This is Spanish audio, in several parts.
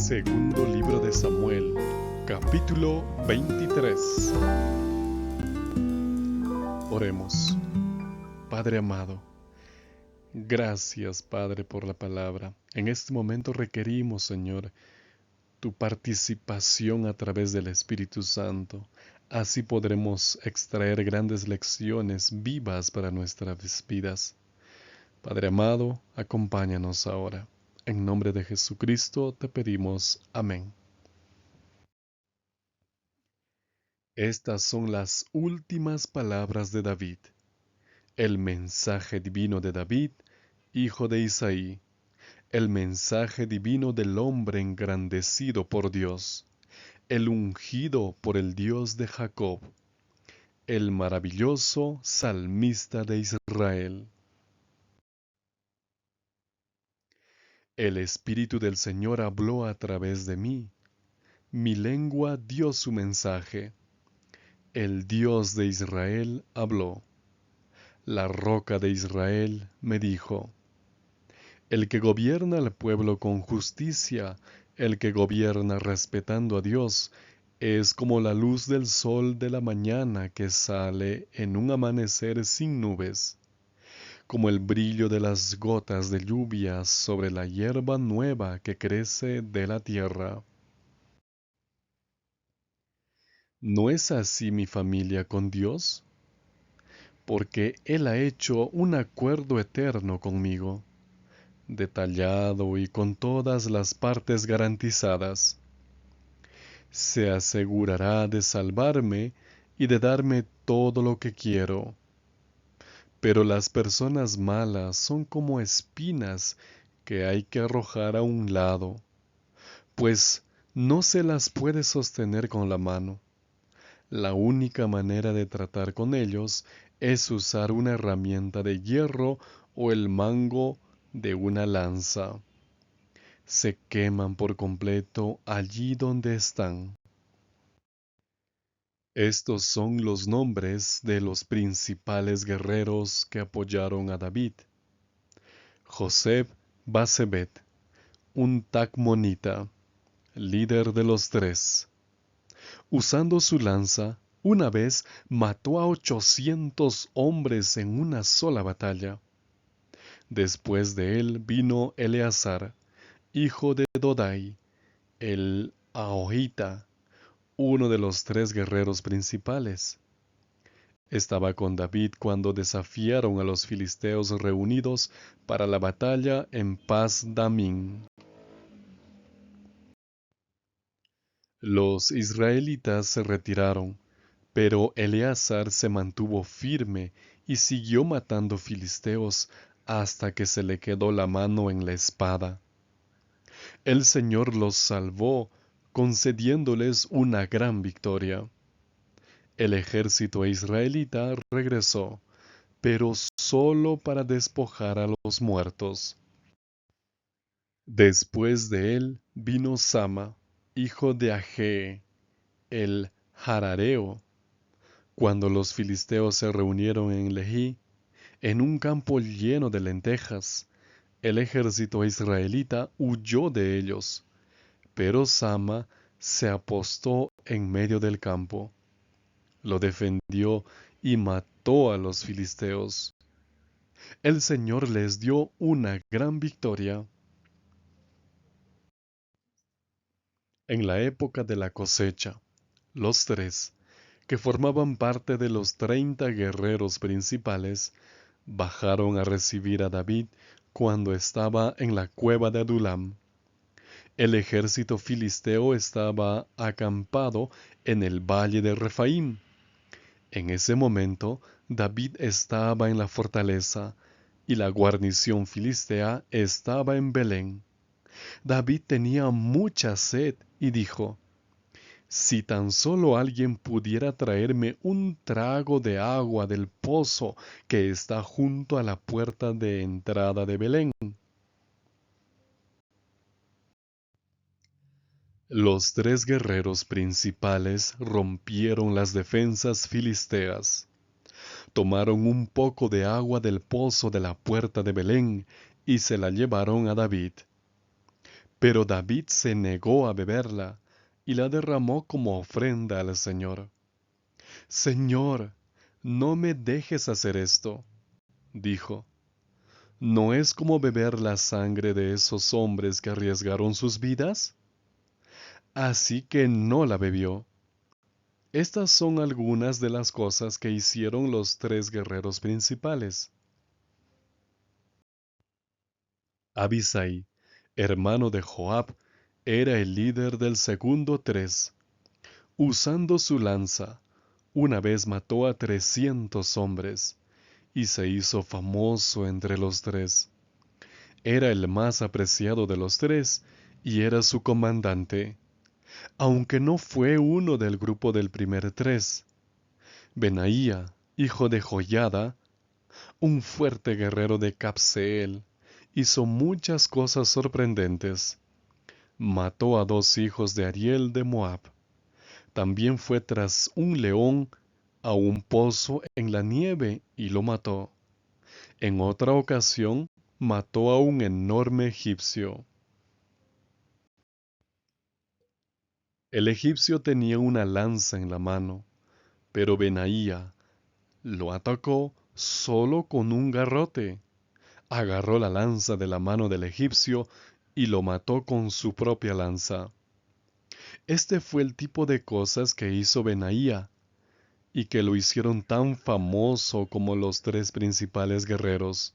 Segundo libro de Samuel, capítulo 23. Oremos. Padre amado, gracias Padre por la palabra. En este momento requerimos, Señor, tu participación a través del Espíritu Santo. Así podremos extraer grandes lecciones vivas para nuestras vidas. Padre amado, acompáñanos ahora. En nombre de Jesucristo te pedimos. Amén. Estas son las últimas palabras de David, el mensaje divino de David, hijo de Isaí, el mensaje divino del hombre engrandecido por Dios, el ungido por el Dios de Jacob, el maravilloso salmista de Israel. El Espíritu del Señor habló a través de mí, mi lengua dio su mensaje. El Dios de Israel habló. La roca de Israel me dijo: el que gobierna al pueblo con justicia, el que gobierna respetando a Dios, es como la luz del sol de la mañana que sale en un amanecer sin nubes, como el brillo de las gotas de lluvia sobre la hierba nueva que crece de la tierra. ¿No es así mi familia con Dios? Porque Él ha hecho un acuerdo eterno conmigo, detallado y con todas las partes garantizadas. Se asegurará de salvarme y de darme todo lo que quiero. Pero las personas malas son como espinas que hay que arrojar a un lado, pues no se las puede sostener con la mano. La única manera de tratar con ellos es usar una herramienta de hierro o el mango de una lanza. Se queman por completo allí donde están. Estos son los nombres de los principales guerreros que apoyaron a David. Joseb Basebet, un tacmonita, líder de los 3. Usando su lanza, una vez mató a 800 hombres en una sola batalla. Después de él vino Eleazar, hijo de Dodai, el Ahohita, uno de los 3 guerreros principales. Estaba con David cuando desafiaron a los filisteos reunidos para la batalla en Pas-Damín. Los israelitas se retiraron, pero Eleazar se mantuvo firme y siguió matando filisteos hasta que se le quedó la mano en la espada. El Señor los salvó, concediéndoles una gran victoria. El ejército israelita regresó, pero solo para despojar a los muertos. Después de él vino Sama, hijo de Agee, el jarareo. Cuando los filisteos se reunieron en Lehi, en un campo lleno de lentejas, el ejército israelita huyó de ellos, pero Sama se apostó en medio del campo, lo defendió y mató a los filisteos. El Señor les dio una gran victoria. En la época de la cosecha, los 3, que formaban parte de los 30 guerreros principales, bajaron a recibir a David cuando estaba en la cueva de Adulam. El ejército filisteo estaba acampado en el valle de Refaim. En ese momento, David estaba en la fortaleza y la guarnición filistea estaba en Belén. David tenía mucha sed y dijo: si tan solo alguien pudiera traerme un trago de agua del pozo que está junto a la puerta de entrada de Belén. Los 3 guerreros principales rompieron las defensas filisteas. Tomaron un poco de agua del pozo de la puerta de Belén y se la llevaron a David. Pero David se negó a beberla y la derramó como ofrenda al Señor. Señor, no me dejes hacer esto, dijo. ¿No es como beber la sangre de esos hombres que arriesgaron sus vidas? Así que no la bebió. Estas son algunas de las cosas que hicieron los tres guerreros principales. Abisai, hermano de Joab, era el líder del segundo tres. Usando su lanza, una vez mató a 300 hombres y se hizo famoso entre los tres. Era el más apreciado de los tres y era su comandante, aunque no fue uno del grupo del primer tres. Benaía, hijo de Joiada, un fuerte guerrero de Cabseel, hizo muchas cosas sorprendentes. Mató a 2 hijos de Ariel de Moab. También fue tras un león a un pozo en la nieve y lo mató. En otra ocasión, mató a un enorme egipcio. El egipcio tenía una lanza en la mano, pero Benaía lo atacó solo con un garrote. Agarró la lanza de la mano del egipcio y lo mató con su propia lanza. Este fue el tipo de cosas que hizo Benaía y que lo hicieron tan famoso como los tres principales guerreros.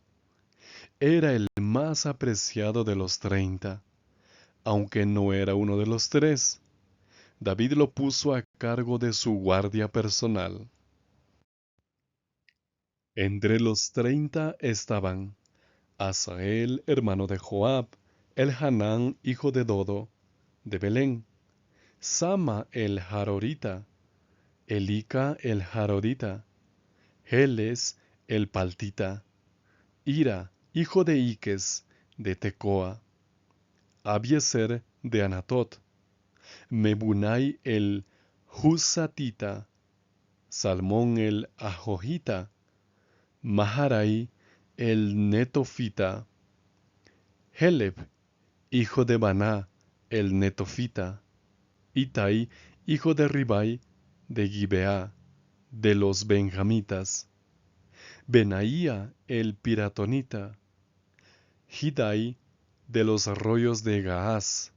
Era el más apreciado de los 30, aunque no era uno de los tres. David lo puso a cargo de su guardia personal. Entre los 30 estaban Asael, hermano de Joab, Elhanán, hijo de Dodo, de Belén, Sama el Jarorita, Elica el Jarorita, Heles el Paltita, Ira, hijo de Iques, de Tecoa, Abieser de Anatot, Mebunai el Husatita, Salmón el Ajojita, Maharai el Netofita, Heleb, hijo de Baná el Netofita, Itai, hijo de Ribai, de Gibeá, de los benjamitas, Benaía el Piratonita, Hidai, de los arroyos de Gaás,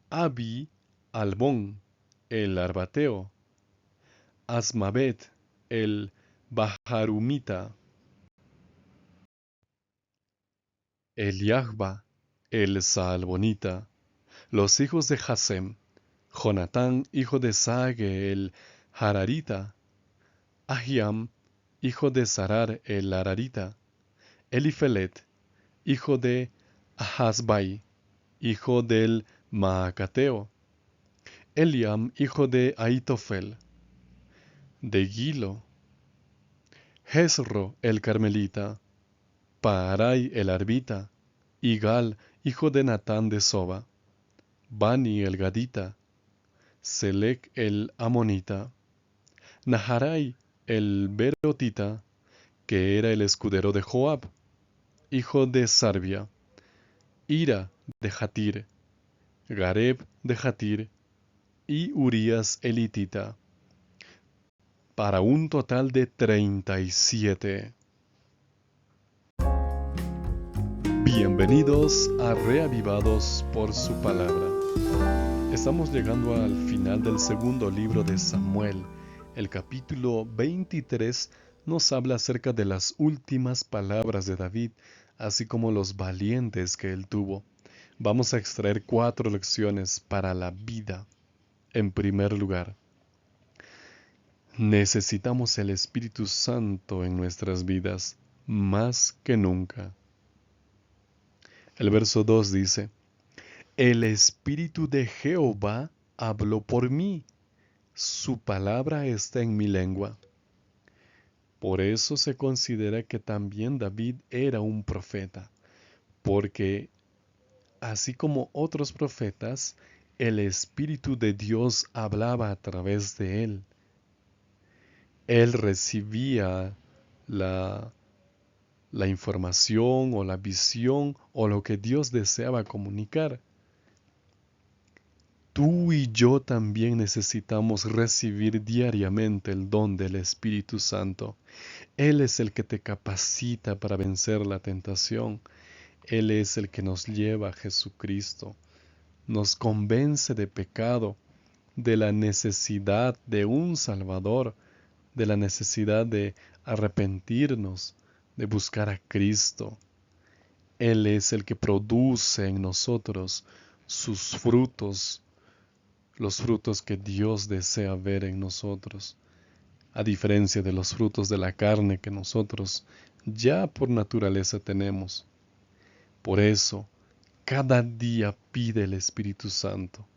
Abi, Albón, el Arbateo, Asmavet, el Baharumita, Eliahba, el Saalbonita, los hijos de Jasem, Jonatán, hijo de Sage, el Hararita, Ahiam, hijo de Sarar, el Hararita, Elifelet, hijo de Ahasbai, hijo del Maacateo, Eliam, hijo de Aitofel, de Gilo, Jezro, el Carmelita, Paarai, el Arbita, Igal, hijo de Natán de Soba, Bani, el Gadita, Selec, el Amonita, Naharai, el Berotita, que era el escudero de Joab, hijo de Sarbia, Ira de Jatir, Gareb de Jatir y Urías elitita, para un total de 37. Bienvenidos a Reavivados por su palabra. Estamos llegando al final del segundo libro de Samuel. El capítulo 23 nos habla acerca de las últimas palabras de David, así como los valientes que él tuvo. Vamos a extraer 4 lecciones para la vida. En primer lugar, necesitamos el Espíritu Santo en nuestras vidas más que nunca. El verso 2 dice, el Espíritu de Jehová habló por mí, su palabra está en mi lengua. Por eso se considera que también David era un profeta, porque así como otros profetas, el Espíritu de Dios hablaba a través de él. Él recibía la información o la visión o lo que Dios deseaba comunicar. Tú y yo también necesitamos recibir diariamente el don del Espíritu Santo. Él es el que te capacita para vencer la tentación. Él es el que nos lleva a Jesucristo. Nos convence de pecado, de la necesidad de un Salvador, de la necesidad de arrepentirnos, de buscar a Cristo. Él es el que produce en nosotros sus frutos, los frutos que Dios desea ver en nosotros, a diferencia de los frutos de la carne que nosotros ya por naturaleza tenemos. Por eso, cada día pide el Espíritu Santo.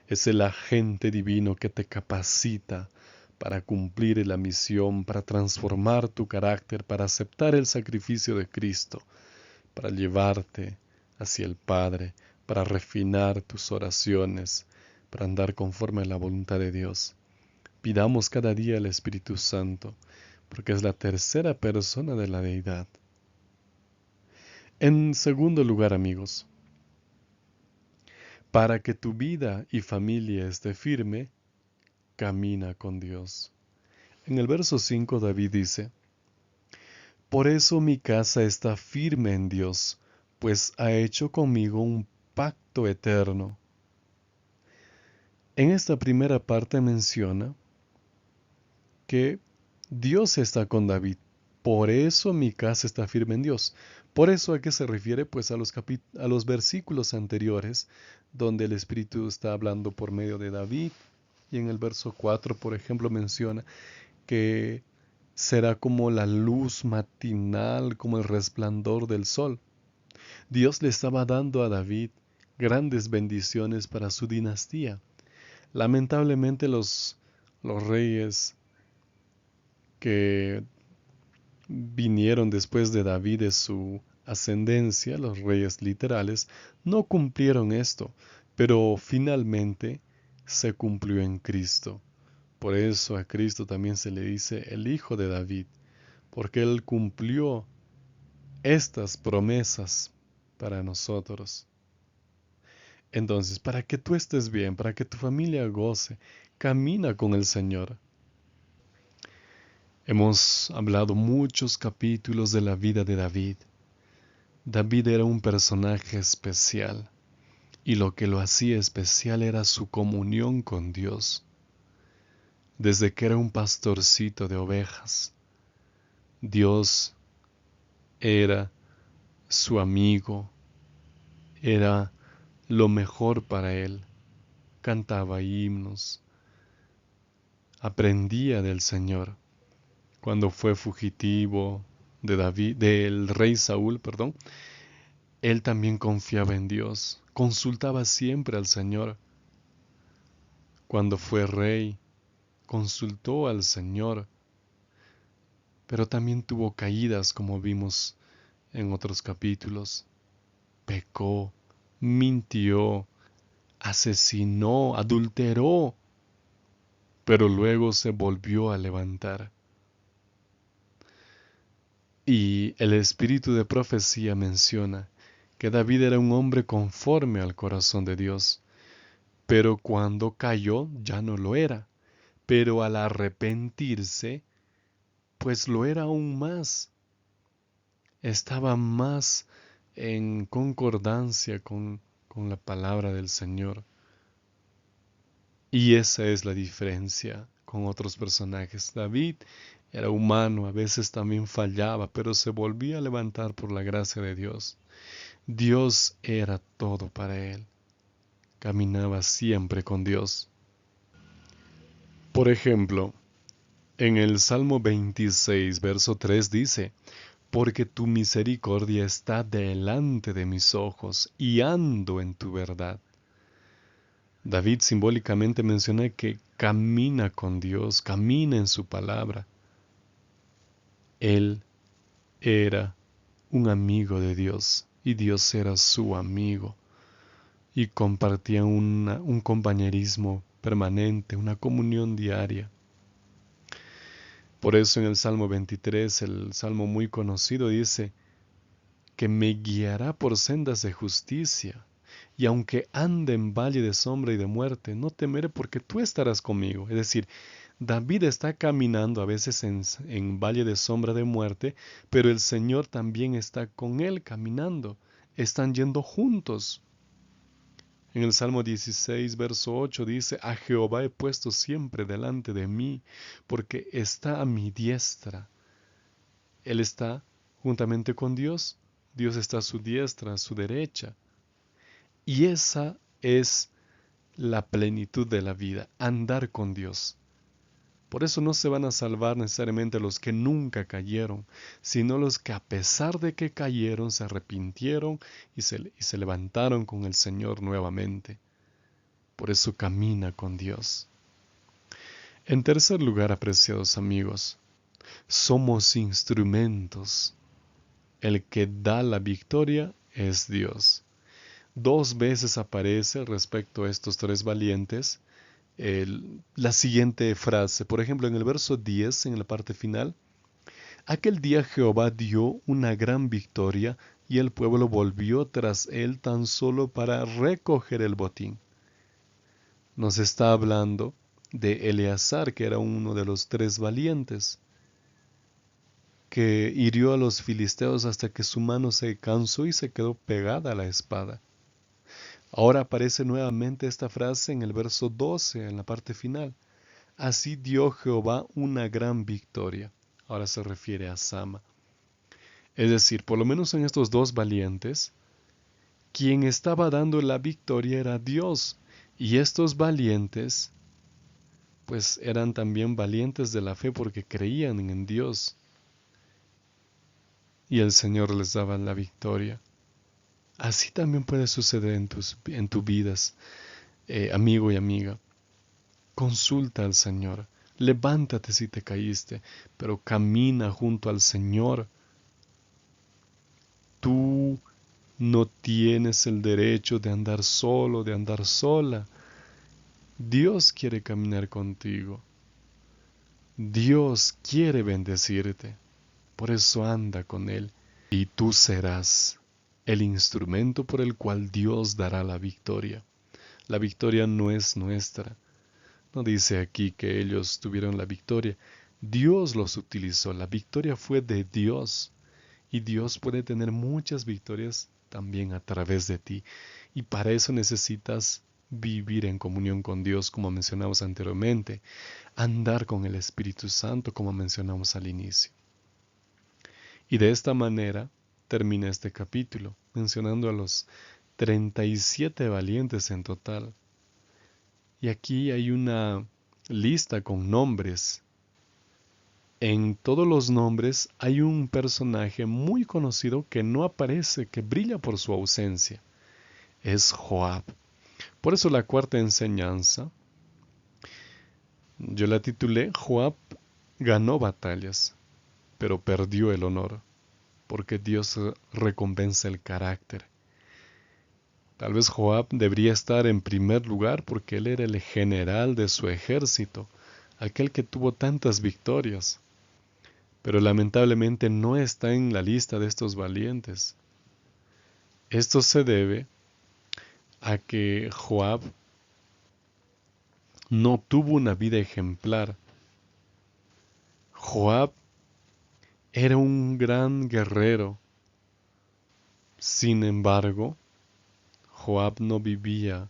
Es el agente divino que te capacita para cumplir la misión, para transformar tu carácter, para aceptar el sacrificio de Cristo, para llevarte hacia el Padre, para refinar tus oraciones, para andar conforme a la voluntad de Dios. Pidamos cada día al Espíritu Santo, porque es la tercera persona de la deidad. En segundo lugar, amigos, para que tu vida y familia esté firme, camina con Dios. En el verso 5 David dice, por eso mi casa está firme en Dios, pues ha hecho conmigo un pacto eterno. En esta primera parte menciona que Dios está con David. Por eso mi casa está firme en Dios. Por eso a qué se refiere, pues a los versículos anteriores, donde el Espíritu está hablando por medio de David. Y en el verso 4, por ejemplo, menciona que será como la luz matinal, como el resplandor del sol. Dios le estaba dando a David grandes bendiciones para su dinastía. Lamentablemente los reyes que vinieron después de David de su ascendencia, los reyes literales, no cumplieron esto, pero finalmente se cumplió en Cristo. Por eso a Cristo también se le dice el Hijo de David, porque Él cumplió estas promesas para nosotros. Entonces, para que tú estés bien, para que tu familia goce, camina con el Señor. Hemos hablado muchos capítulos de la vida de David. David era un personaje especial, y lo que lo hacía especial era su comunión con Dios. Desde que era un pastorcito de ovejas, Dios era su amigo, era lo mejor para él. Cantaba himnos, aprendía del Señor. Cuando fue fugitivo de David, del rey Saúl, perdón, él también confiaba en Dios, consultaba siempre al Señor. Cuando fue rey, consultó al Señor, pero también tuvo caídas, como vimos en otros capítulos. Pecó, mintió, asesinó, adulteró, pero luego se volvió a levantar. Y el espíritu de profecía menciona que David era un hombre conforme al corazón de Dios, pero cuando cayó ya no lo era, pero al arrepentirse, pues lo era aún más. Estaba más en concordancia con la palabra del Señor. Y esa es la diferencia con otros personajes. David era humano, a veces también fallaba, pero se volvía a levantar por la gracia de Dios. Dios era todo para él. Caminaba siempre con Dios. Por ejemplo, en el Salmo 26, verso 3 dice, porque tu misericordia está delante de mis ojos y ando en tu verdad. David simbólicamente menciona que camina con Dios, camina en su palabra. Él era un amigo de Dios y Dios era su amigo y compartían un compañerismo permanente, una comunión diaria. Por eso en el Salmo 23, el salmo muy conocido, dice que me guiará por sendas de justicia y aunque ande en valle de sombra y de muerte, no temeré porque tú estarás conmigo. Es decir, David está caminando a veces en valle de sombra de muerte, pero el Señor también está con él caminando. Están yendo juntos. En el Salmo 16, verso 8 dice, a Jehová he puesto siempre delante de mí, porque está a mi diestra. Él está juntamente con Dios. Dios está a su diestra, a su derecha. Y esa es la plenitud de la vida, andar con Dios. Por eso no se van a salvar necesariamente los que nunca cayeron, sino los que a pesar de que cayeron se arrepintieron y se levantaron con el Señor nuevamente. Por eso camina con Dios. En tercer lugar, apreciados amigos, somos instrumentos. El que da la victoria es Dios. 2 veces aparece respecto a estos 3 valientes la siguiente frase. Por ejemplo, en el verso 10, en la parte final, aquel día Jehová dio una gran victoria y el pueblo volvió tras él tan solo para recoger el botín. Nos está hablando de Eleazar, que era uno de los 3 valientes, que hirió a los filisteos hasta que su mano se cansó y se quedó pegada a la espada. Ahora aparece nuevamente esta frase en el verso 12, en la parte final. Así dio Jehová una gran victoria. Ahora se refiere a Sama. Es decir, por lo menos en estos 2 valientes, quien estaba dando la victoria era Dios. Y estos valientes, pues eran también valientes de la fe porque creían en Dios. Y el Señor les daba la victoria. Así también puede suceder en tus vidas, amigo y amiga. Consulta al Señor. Levántate si te caíste, pero camina junto al Señor. Tú no tienes el derecho de andar solo, de andar sola. Dios quiere caminar contigo. Dios quiere bendecirte. Por eso anda con Él. Y tú serás el instrumento por el cual Dios dará la victoria. La victoria no es nuestra. No dice aquí que ellos tuvieron la victoria. Dios los utilizó. La victoria fue de Dios. Y Dios puede tener muchas victorias también a través de ti. Y para eso necesitas vivir en comunión con Dios, como mencionamos anteriormente. Andar con el Espíritu Santo, como mencionamos al inicio. Y de esta manera termina este capítulo, mencionando a los 37 valientes en total. Y aquí hay una lista con nombres. En todos los nombres hay un personaje muy conocido que no aparece, que brilla por su ausencia. Es Joab. Por eso la cuarta enseñanza, yo la titulé Joab ganó batallas, pero perdió el honor, porque Dios recompensa el carácter. Tal vez Joab debería estar en primer lugar porque él era el general de su ejército, aquel que tuvo tantas victorias. Pero lamentablemente no está en la lista de estos valientes. Esto se debe a que Joab no tuvo una vida ejemplar. Joab era un gran guerrero. Sin embargo, Joab no vivía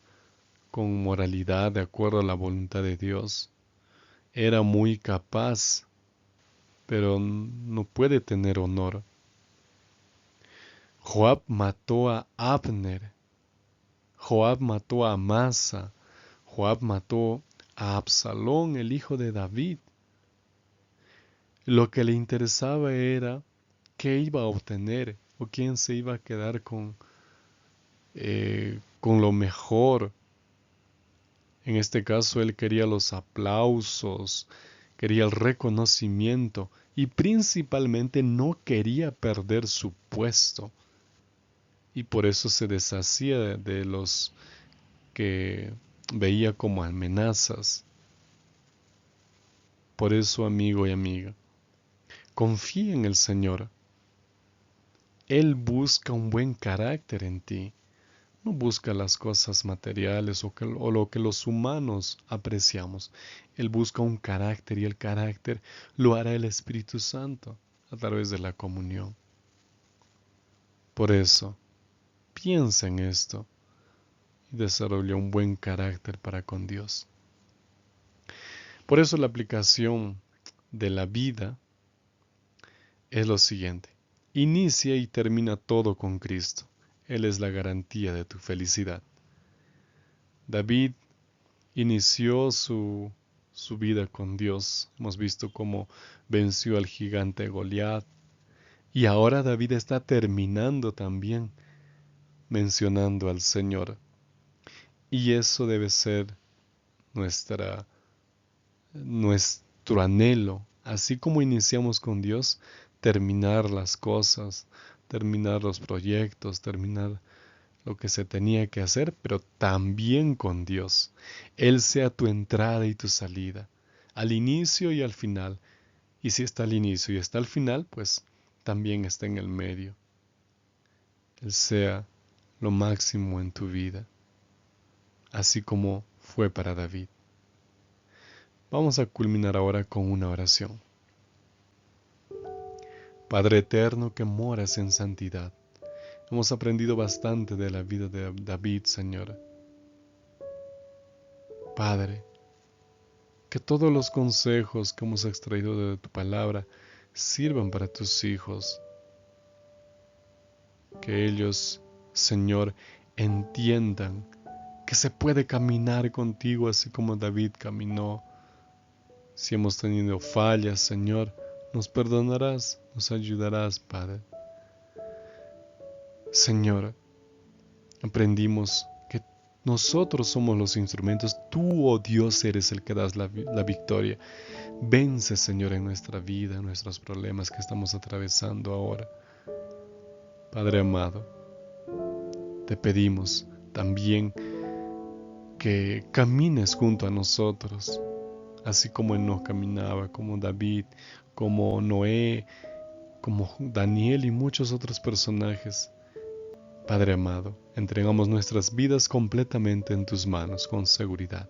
con moralidad de acuerdo a la voluntad de Dios. Era muy capaz, pero no puede tener honor. Joab mató a Abner. Joab mató a Amasa. Joab mató a Absalón, el hijo de David. Lo que le interesaba era qué iba a obtener o quién se iba a quedar con lo mejor. En este caso él quería los aplausos, quería el reconocimiento y principalmente no quería perder su puesto. Y por eso se deshacía de los que veía como amenazas. Por eso, amigo y amiga, confía en el Señor. Él busca un buen carácter en ti. no busca las cosas materiales o lo que los humanos apreciamos. Él busca un carácter y el carácter lo hará el Espíritu Santo a través de la comunión. Por eso, piensa en esto y desarrolla un buen carácter para con Dios. Por eso la aplicación de la vida es lo siguiente. Inicia y termina todo con Cristo. Él es la garantía de tu felicidad. David inició su vida con Dios. Hemos visto cómo venció al gigante Goliat. Y ahora David está terminando también mencionando al Señor. Y eso debe ser nuestro anhelo. Así como iniciamos con Dios, terminar las cosas, terminar los proyectos, terminar lo que se tenía que hacer, pero también con Dios. Él sea tu entrada y tu salida, al inicio y al final. Y si está al inicio y está al final, pues también está en el medio. Él sea lo máximo en tu vida, así como fue para David. Vamos a culminar ahora con una oración. Padre eterno que moras en santidad, hemos aprendido bastante de la vida de David, Señor. Padre, que todos los consejos que hemos extraído de tu palabra sirvan para tus hijos. Que ellos, Señor, entiendan que se puede caminar contigo así como David caminó. Si hemos tenido fallas, Señor, nos perdonarás, nos ayudarás, Padre. Señor, aprendimos que nosotros somos los instrumentos. Tú, oh Dios, eres el que das la victoria. Vence, Señor, en nuestra vida, en nuestros problemas que estamos atravesando ahora. Padre amado, te pedimos también que camines junto a nosotros, así como Enoc caminaba, como David, como Noé, como Daniel y muchos otros personajes. Padre amado, entregamos nuestras vidas completamente en tus manos con seguridad.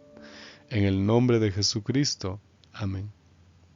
En el nombre de Jesucristo. Amén.